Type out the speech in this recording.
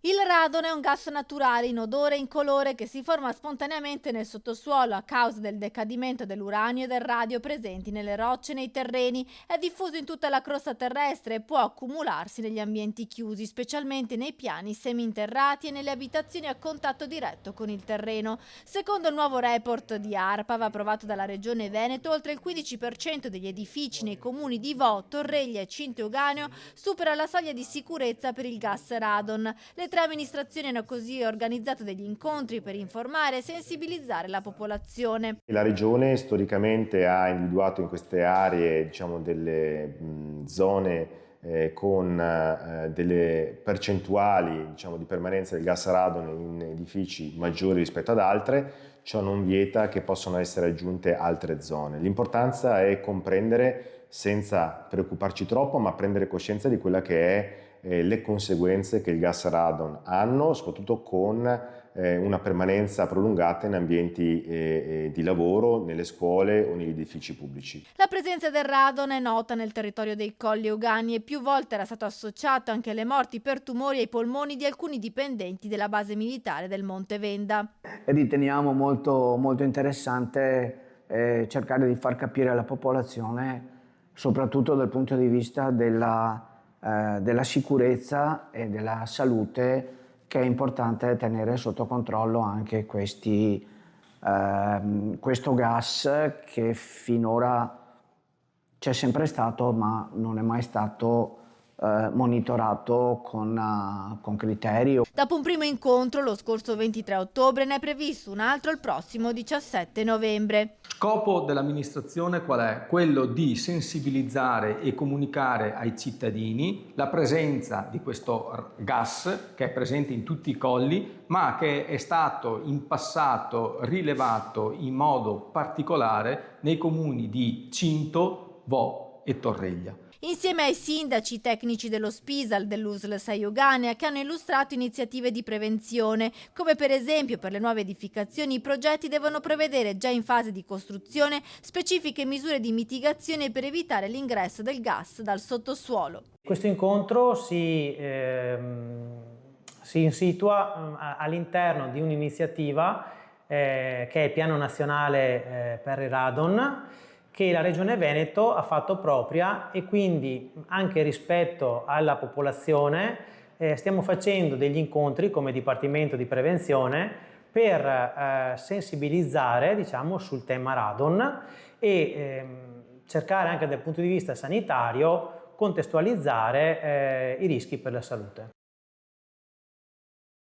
Il radon è un gas naturale inodore e incolore che si forma spontaneamente nel sottosuolo a causa del decadimento dell'uranio e del radio presenti nelle rocce e nei terreni. È diffuso in tutta la crosta terrestre e può accumularsi negli ambienti chiusi, specialmente nei piani seminterrati e nelle abitazioni a contatto diretto con il terreno. Secondo il nuovo report di ARPAV approvato dalla Regione Veneto, oltre il 15% degli edifici nei comuni di Vo, Torreglia e Cinto Euganeo supera la soglia di sicurezza per il gas radon. Le tre amministrazioni hanno così organizzato degli incontri per informare e sensibilizzare la popolazione. La Regione storicamente ha individuato in queste aree, delle zone con delle percentuali, di permanenza del gas radon in edifici maggiori rispetto ad altre. Ciò non vieta che possano essere aggiunte altre zone. L'importanza è comprendere, senza preoccuparci troppo, ma prendere coscienza di quella che è le conseguenze che il gas radon hanno, soprattutto con una permanenza prolungata in ambienti di lavoro, nelle scuole o negli edifici pubblici. La presenza del radon è nota nel territorio dei Colli Euganei e più volte era stato associato anche alle morti per tumori ai polmoni di alcuni dipendenti della base militare del Monte Venda. Riteniamo molto interessante cercare di far capire alla popolazione, soprattutto dal punto di vista della sicurezza e della salute, che è importante tenere sotto controllo anche questo gas che finora c'è sempre stato, ma non è mai stato monitorato con criterio. Dopo un primo incontro lo scorso 23 ottobre ne è previsto un altro il prossimo 17 novembre. Scopo dell'amministrazione qual è? Quello di sensibilizzare e comunicare ai cittadini la presenza di questo gas che è presente in tutti i colli, ma che è stato in passato rilevato in modo particolare nei comuni di Cinto, Vo e Torreglia. Insieme ai sindaci tecnici dello Spisal, dell'USL 6 Euganea, che hanno illustrato iniziative di prevenzione, come per esempio per le nuove edificazioni i progetti devono prevedere già in fase di costruzione specifiche misure di mitigazione per evitare l'ingresso del gas dal sottosuolo. Questo incontro si insitua all'interno di un'iniziativa che è il Piano Nazionale per il Radon, che la Regione Veneto ha fatto propria, e quindi anche rispetto alla popolazione stiamo facendo degli incontri come Dipartimento di Prevenzione per sensibilizzare, sul tema radon e cercare anche dal punto di vista sanitario contestualizzare i rischi per la salute.